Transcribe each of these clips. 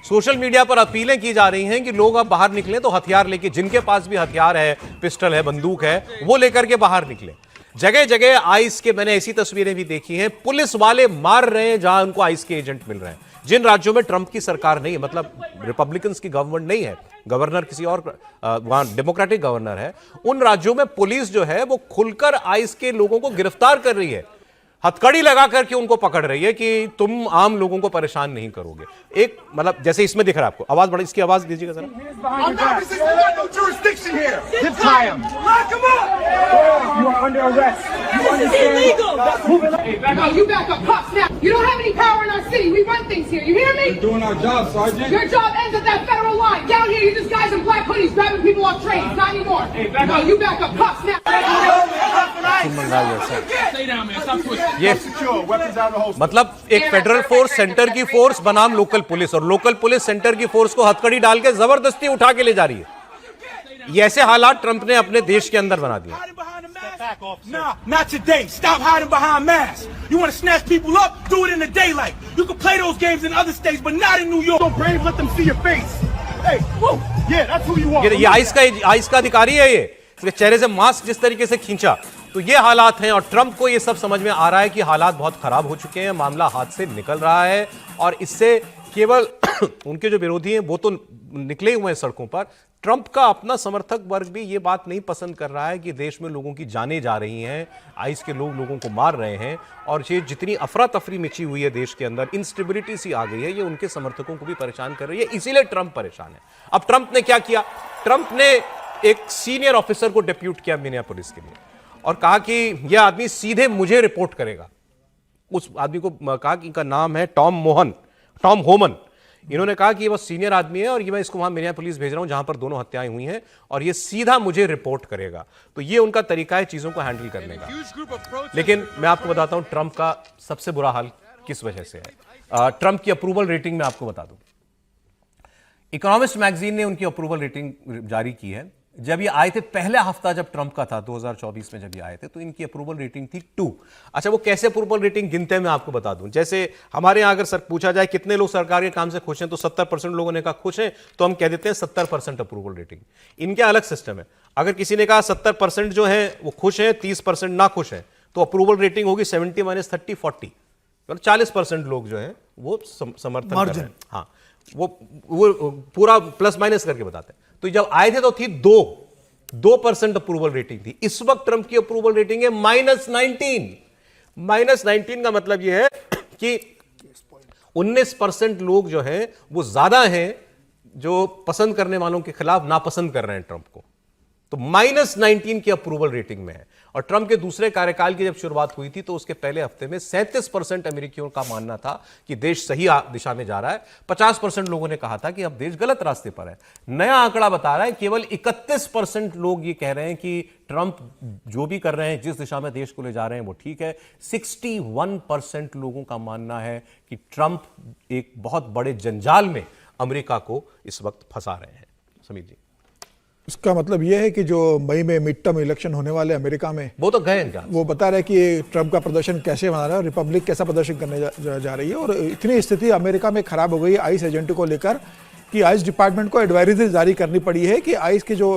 Social media पर अपीलें की जा रही हैं कि लोग अब बाहर निकलें तो हथियार लेके, जिनके पास भी हथियार है, पिस्टल है, बंदूक है, वो लेकर के बाहर निकले। जगह जगह आइस के, मैंने ऐसी तस्वीरें भी देखी हैं, पुलिस वाले मार रहे हैं जहां उनको आइस के एजेंट मिल रहे हैं। जिन राज्यों में ट्रंप की सरकार नहीं है, मतलब रिपब्लिकन्स की गवर्नमेंट नहीं है, गवर्नर किसी और वहां डेमोक्रेटिक गवर्नर है, उन राज्यों में पुलिस जो है वो खुलकर आइस के लोगों को गिरफ्तार कर रही है, हथकड़ी लगा करके उनको पकड़ रही है कि तुम आम लोगों को परेशान नहीं करोगे। एक मतलब जैसे इसमें दिख रहा है आपको, आवाज बड़ी, इसकी आवाज दीजिएगा जरा। ये मतलब एक फेडरल फोर्स सेंटर की फोर्स बनाम लोकल पुलिस, और लोकल पुलिस सेंटर की फोर्स को हथकड़ी डाल के जबरदस्ती उठा के ले जा रही है। ये ऐसे हालात ट्रंप ने अपने देश के अंदर बना दिए। Nah, not today. Stop hiding behind masks. You want to snatch people up? Do it in the daylight. You can play those games in other states, but not in New York. Don't brave, let them see your face. Hey, whoa, yeah, that's who you are. ये ice का अधिकारी है, ये इसके चेहरे से mask जिस तरीके से खींचा, तो ये हालात हैं। और ट्रंप को ये सब समझ में आ रहा है कि हालात बहुत खराब हो चुके हैं, मामला हाथ से निकल रहा है, और इससे केवल उनके जो विरोधी हैं वो तो निकले हुए हैं सड़कों पर, ट्रंप का अपना समर्थक वर्ग भी ये बात नहीं पसंद कर रहा है कि देश में लोगों की जानें जा रही हैं, आइस के लोग लोगों को मार रहे हैं, और ये जितनी अफरा तफरी मची हुई है देश के अंदर, इंस्टेबिलिटी सी आ गई है, ये उनके समर्थकों को भी परेशान कर रही है। इसीलिए ट्रंप परेशान है। अब ट्रंप ने क्या किया? ट्रंप ने एक सीनियर ऑफिसर को डिप्यूट किया मिनियापोलिस के लिए, और कहा कि यह आदमी सीधे मुझे रिपोर्ट करेगा। उस आदमी को कहा कि इनका नाम है टॉम होमन। इन्होंने कहा कि ये बहुत सीनियर आदमी है और ये मैं इसको वहां मिनियापोलिस भेज रहा हूं जहां पर दोनों हत्याएं हुई हैं, और ये सीधा मुझे रिपोर्ट करेगा। तो ये उनका तरीका है चीजों को हैंडल करने का। लेकिन मैं आपको बताता हूं ट्रंप का सबसे बुरा हाल किस वजह से है। ट्रंप की अप्रूवल रेटिंग में आपको बता दूं, इकोनॉमिस्ट मैगजीन ने उनकी अप्रूवल रेटिंग जारी की है। जब ये आए थे, पहला हफ्ता जब ट्रंप का था 2024 में जब ये आए थे, तो इनकी अप्रूवल रेटिंग थी 2। अच्छा, वो कैसे अप्रूवल रेटिंग गिनते हैं मैं आपको बता दूं। जैसे हमारे यहां अगर पूछा जाए कितने लोग सरकार के काम से खुश हैं, तो 70% लोगों ने कहा खुश हैं, तो हम कह देते हैं 70% अप्रूवल रेटिंग। इनके अलग सिस्टम है। अगर किसी ने कहा 70% जो है वो खुश है, 30% ना खुश है, तो अप्रूवल रेटिंग होगी 70 - 30 40, 40% लोग जो है वो समर्थन कर रहे हैं। हाँ, वो पूरा प्लस माइनस करके बताते हैं। तो जब आए थे तो थी 2% अप्रूवल रेटिंग थी। इस वक्त ट्रंप की अप्रूवल रेटिंग है -19। -19 का मतलब यह है कि 19% लोग जो हैं वो ज्यादा हैं जो पसंद करने वालों के खिलाफ नापसंद कर रहे हैं ट्रंप को। तो -19 की अप्रूवल रेटिंग में है। और ट्रंप के दूसरे कार्यकाल की जब शुरुआत हुई थी तो उसके पहले हफ्ते में 37% अमेरिकियों का मानना था कि देश सही दिशा में जा रहा है। 50% लोगों ने कहा था कि अब देश गलत रास्ते पर है। नया आंकड़ा बता रहा है केवल 31% लोग ये कह रहे हैं कि ट्रंप जो भी कर रहे हैं, जिस दिशा में देश को ले जा रहे हैं वो ठीक है। 61% लोगों का मानना है कि ट्रंप एक बहुत बड़े जंजाल में अमेरिका को इस वक्त फंसा रहे हैं। समीर जी, इसका मतलब यह है कि जो मई में मिड टर्म इलेक्शन होने वाले अमेरिका में, वो तो गए हैं, वो बता रहे हैं कि ट्रंप का प्रदर्शन कैसे बना रहा है, रिपब्लिक कैसा प्रदर्शन करने जा रही है। और इतनी स्थिति अमेरिका में खराब हो गई है आइस एजेंट को लेकर कि आइस डिपार्टमेंट को एडवाइजरी जारी करनी पड़ी है कि आइस के जो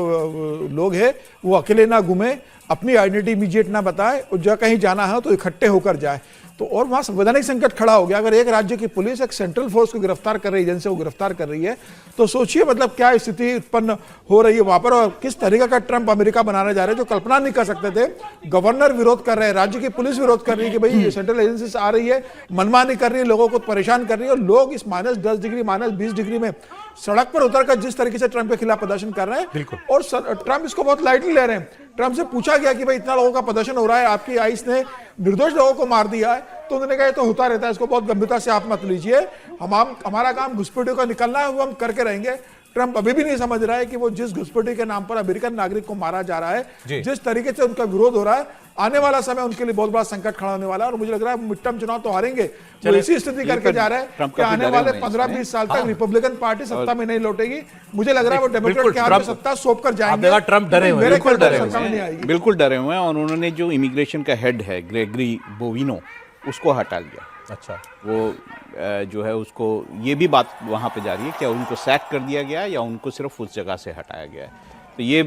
लोग हैं वो अकेले ना घूमे, अपनी आइडेंटिटी इमीडिएट ना बताए, और जब कहीं जाना है तो इकट्ठे होकर जाए। तो और वहाँ संवैधानिक संकट खड़ा हो गया। अगर एक राज्य की पुलिस एक सेंट्रल फोर्स को गिरफ्तार कर रही है, एजेंसी को गिरफ्तार कर रही है, तो सोचिए मतलब क्या स्थिति उत्पन्न हो रही है वहां पर, और किस तरीके का ट्रंप अमेरिका बनाने जा रहे हैं जो कल्पना नहीं कर सकते थे। गवर्नर विरोध कर रहे हैं, राज्य की पुलिस विरोध कर रही है कि भाई सेंट्रल एजेंसी से आ रही है, मनमानी कर रही है, लोगों को परेशान कर रही है, और लोग इस -10 डिग्री -20 डिग्री में सड़क पर उतरकर जिस तरीके से ट्रंप के खिलाफ प्रदर्शन कर रहे हैं, और ट्रंप इसको बहुत लाइटली ले रहे हैं। ट्रंप से पूछा गया कि भाई इतना लोगों का प्रदर्शन हो रहा है, आपकी आइस ने निर्दोष लोगों को मार दिया है, तो उन्होंने कहा तो होता रहता है, इसको बहुत गंभीरता से आप मत लीजिए, हमारा काम घुसपैठियों का निकलना है, वो हम करके रहेंगे। ट्रंप अभी भी नहीं समझ रहा है कि वो जिस घुसपैठी के नाम पर अमेरिकन नागरिक को मारा जा रहा है, जिस तरीके से उनका विरोध हो रहा है, आने वाला समय उनके लिए बहुत बड़ा संकट खड़ा होने वाला है। और मुझे लग रहा है मिड टर्म चुनाव तो हारेंगे, वो इसी स्थिति करके जा रहे हैं कि आने वाले 15-20 साल तक रिपब्लिकन पार्टी सत्ता में नहीं लौटेगी। मुझे लग रहा है वो डेमोक्रेट के हाथ में सत्ता सौंप कर जाएंगे। ट्रंप डरे हुए हैं, बिल्कुल डरे हुए हैं। और उन्होंने जो इमिग्रेशन का हेड है ग्रेगरी बोविनो, उसको हटा लिया। अच्छा, वो जो है उसको ये भी बात वहाँ पे जा रही है क्या उनको सैक कर दिया गया है या उनको सिर्फ उस जगह से हटाया गया है। तो ये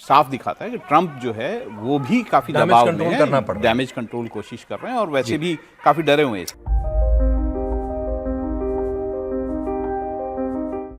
साफ दिखाता है कि ट्रंप जो है वो भी काफ़ी डैमेज दबाव में कंट्रोल है, करना पड़ रहा है। डैमेज कंट्रोल कोशिश कर रहे हैं और वैसे भी काफ़ी डरे हुए हैं।